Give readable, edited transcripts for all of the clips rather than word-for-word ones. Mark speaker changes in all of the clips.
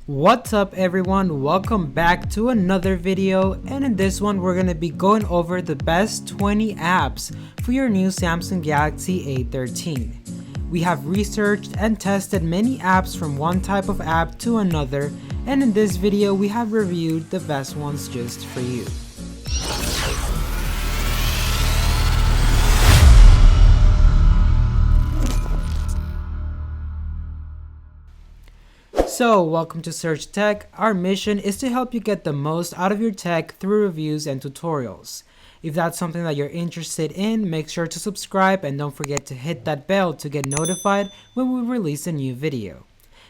Speaker 1: What's up everyone, welcome back to another video, and in this one we're going to be going over the best 20 apps for your new Samsung Galaxy A13. We have researched and tested many apps from one type of app to another, and in this video we have reviewed the best ones just for you. So, welcome to Search Tech. Our mission is to help you get the most out of your tech through reviews and tutorials. If that's something that you're interested in, make sure to subscribe and don't forget to hit that bell to get notified when we release a new video.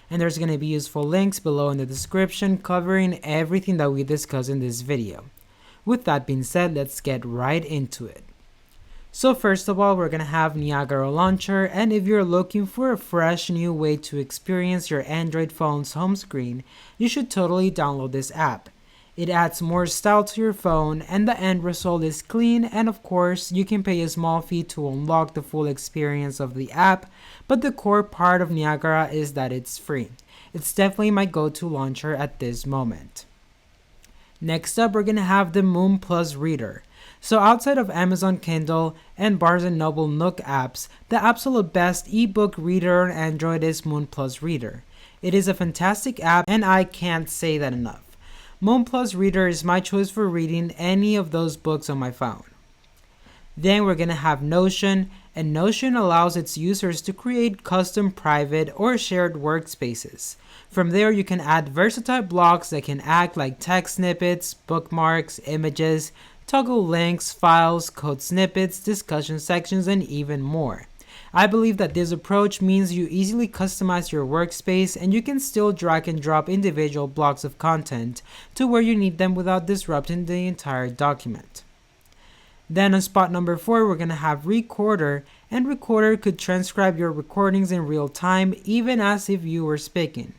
Speaker 1: And there's going to be useful links below in the description covering everything that we discuss in this video. With that being said, let's get right into it. So first of all, we're going to have NIAGARA Launcher, and if you're looking for a fresh new way to experience your Android phone's home screen, you should totally download this app. It adds more style to your phone, and the end result is clean, and of course, you can pay a small fee to unlock the full experience of the app, but the core part of NIAGARA is that it's free. It's definitely my go-to launcher at this moment. Next up, we're going to have the MOON+READER. So outside of Amazon Kindle and Barnes & Noble Nook apps, the absolute best ebook reader on Android is MOON+READER. It is a fantastic app and I can't say that enough. MOON+READER is my choice for reading any of those books on my phone. Then we're going to have Notion, and Notion allows its users to create custom private or shared workspaces. From there you can add versatile blocks that can act like text snippets, bookmarks, images, toggle links, files, code snippets, discussion sections, and even more. I believe that this approach means you easily customize your workspace and you can still drag and drop individual blocks of content to where you need them without disrupting the entire document. Then on spot number 4, we're going to have Recorder, and Recorder could transcribe your recordings in real time even as if you were speaking.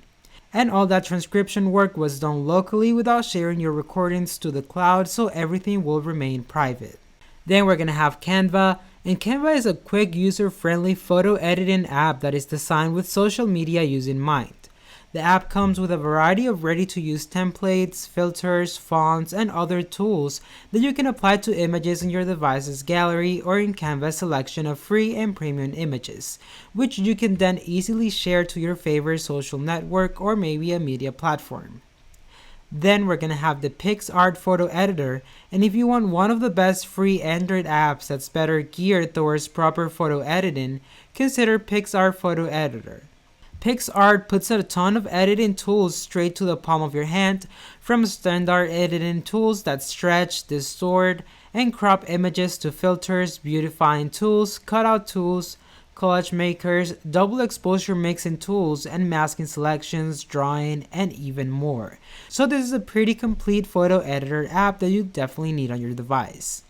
Speaker 1: And all that transcription work was done locally without sharing your recordings to the cloud, so everything will remain private. Then we're going to have Canva, and Canva is a quick user-friendly photo editing app that is designed with social media use in mind. The app comes with a variety of ready-to-use templates, filters, fonts, and other tools that you can apply to images in your device's gallery or in Canva's selection of free and premium images, which you can then easily share to your favorite social network or maybe a media platform. Then we're going to have the PICSART photo editor, and if you want one of the best free Android apps that's better geared towards proper photo editing, consider PICSART photo editor. PICSART puts a ton of editing tools straight to the palm of your hand, from standard editing tools that stretch, distort, and crop images to filters, beautifying tools, cutout tools, collage makers, double exposure mixing tools, and masking selections, drawing, and even more. So this is a pretty complete photo editor app that you definitely need on your device.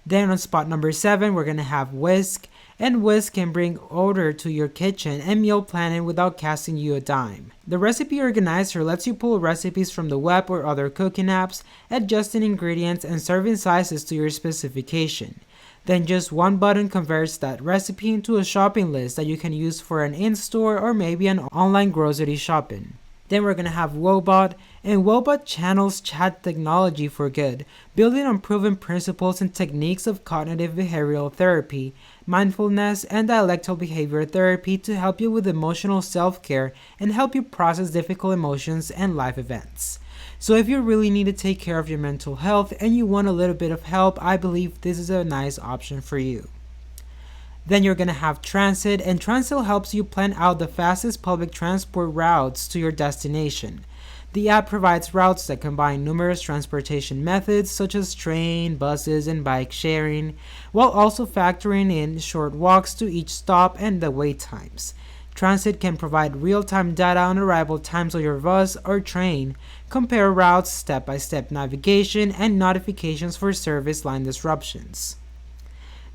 Speaker 1: Then on spot number 7, we're going to have WHISK, and WHISK can bring order to your kitchen and meal planning without costing you a dime. The recipe organizer lets you pull recipes from the web or other cooking apps, adjusting ingredients and serving sizes to your specification. Then just one button converts that recipe into a shopping list that you can use for an in-store or maybe an online grocery shopping. Then we're going to have WOEBOT, and WOEBOT channels chat technology for good, building on proven principles and techniques of cognitive behavioral therapy, mindfulness, and dialectal behavior therapy to help you with emotional self-care and help you process difficult emotions and life events. So if you really need to take care of your mental health and you want a little bit of help, I believe this is a nice option for you. Then you're going to have Transit, and Transit helps you plan out the fastest public transport routes to your destination. The app provides routes that combine numerous transportation methods such as train, buses, and bike sharing, while also factoring in short walks to each stop and the wait times. Transit can provide real-time data on arrival times of your bus or train, compare routes, step-by-step navigation, and notifications for service line disruptions.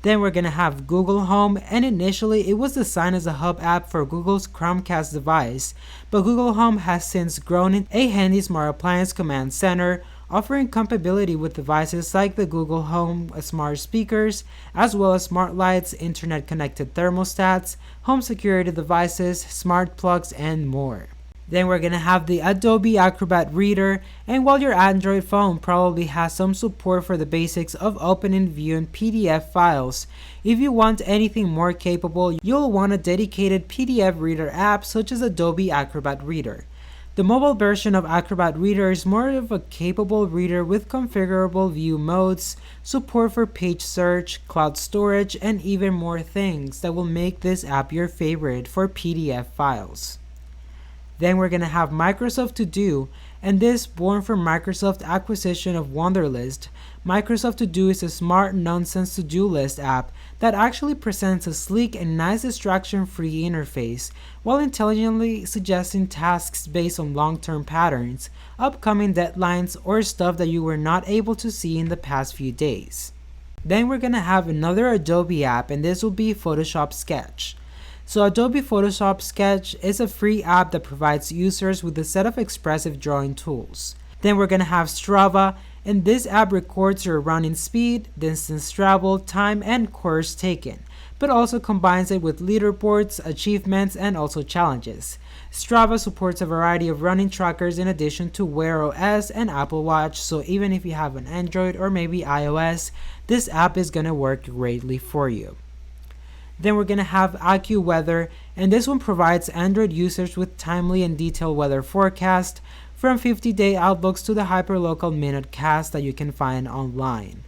Speaker 1: Then we're going to have Google Home, and initially it was designed as a hub app for Google's Chromecast device, but Google Home has since grown into a handy smart appliance command center, offering compatibility with devices like the Google Home smart speakers, as well as smart lights, internet connected thermostats, home security devices, smart plugs, and more. Then we're gonna have the Adobe Acrobat Reader, and while your Android phone probably has some support for the basics of opening, viewing PDF files, if you want anything more capable, you'll want a dedicated PDF reader app such as Adobe Acrobat Reader. The mobile version of Acrobat Reader is more of a capable reader with configurable view modes, support for page search, cloud storage, and even more things that will make this app your favorite for PDF files. Then we're gonna have Microsoft To Do, and this born from Microsoft acquisition of Wunderlist. Microsoft To Do is a smart nonsense to-do list app that actually presents a sleek and nice distraction-free interface while intelligently suggesting tasks based on long-term patterns, upcoming deadlines, or stuff that you were not able to see in the past few days. Then we're gonna have another Adobe app, and this will be Photoshop Sketch. So Adobe Photoshop Sketch is a free app that provides users with a set of expressive drawing tools. Then we're gonna have Strava, and this app records your running speed, distance traveled, time, and course taken, but also combines it with leaderboards, achievements, and also challenges. Strava supports a variety of running trackers in addition to Wear OS and Apple Watch, so even if you have an Android or maybe iOS, this app is gonna work greatly for you. Then we're gonna have ACCUWEATHER, and this one provides Android users with timely and detailed weather forecast, from 50-day outlooks to the hyperlocal minute cast that you can find online.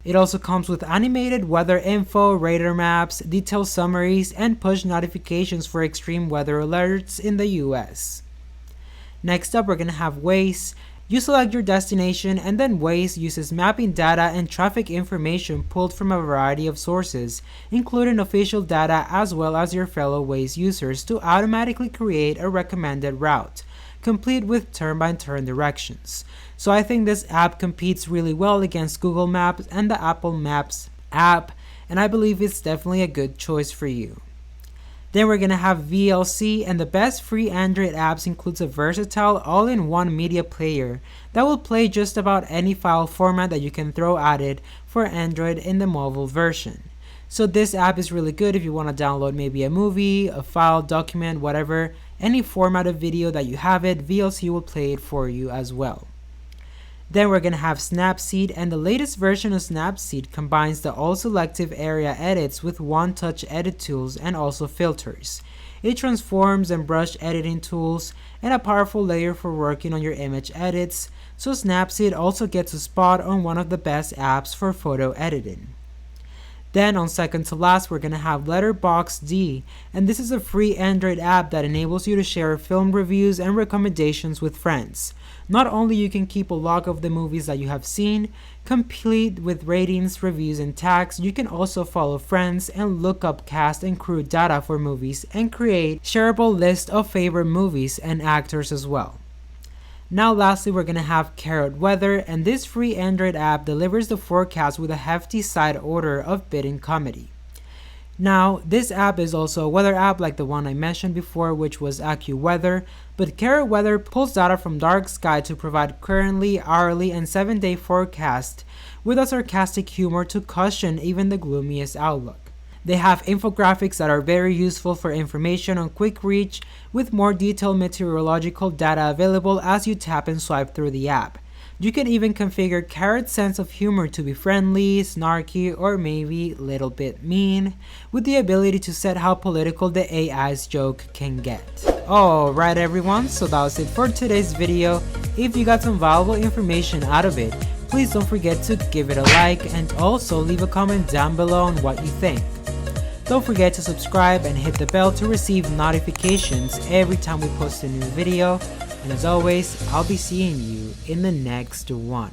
Speaker 1: It also comes with animated weather info, radar maps, detailed summaries, and push notifications for extreme weather alerts in the US. Next up, we're gonna have WAZE. You select your destination, and then WAZE uses mapping data and traffic information pulled from a variety of sources, including official data as well as your fellow WAZE users, to automatically create a recommended route, complete with turn-by-turn directions. So I think this app competes really well against Google Maps and the Apple Maps app, and I believe it's definitely a good choice for you. Then we're gonna have VLC, and the best free Android apps includes a versatile all-in-one media player that will play just about any file format that you can throw at it for Android in the mobile version. So this app is really good if you want to download maybe a movie, a file, document, whatever, any format of video that you have it, VLC will play it for you as well. Then we're gonna have Snapseed, and the latest version of Snapseed combines the all-selective area edits with one-touch edit tools and also filters. It transforms and brush editing tools and a powerful layer for working on your image edits, so Snapseed also gets a spot on one of the best apps for photo editing. Then on second to last, we're gonna have LETTERBOXD, and this is a free Android app that enables you to share film reviews and recommendations with friends. Not only you can keep a log of the movies that you have seen, complete with ratings, reviews, and tags, you can also follow friends and look up cast and crew data for movies and create shareable list of favorite movies and actors as well. Now lastly, we're gonna have ACROBAT, and this free Android app delivers the forecast with a hefty side order of bidding comedy. Now, this app is also a weather app like the one I mentioned before, which was AccuWeather, but ACROBAT pulls data from dark sky to provide currently, hourly, and 7-day forecast with a sarcastic humor to cushion even the gloomiest outlook. They have infographics that are very useful for information on quick reach, with more detailed meteorological data available as you tap and swipe through the app. You can even configure Carrot's sense of humor to be friendly, snarky, or maybe a little bit mean, with the ability to set how political the AI's joke can get. Alright everyone, so that was it for today's video. If you got some valuable information out of it, please don't forget to give it a like and also leave a comment down below on what you think. Don't forget to subscribe and hit the bell to receive notifications every time we post a new video. And as always, I'll be seeing you in the next one.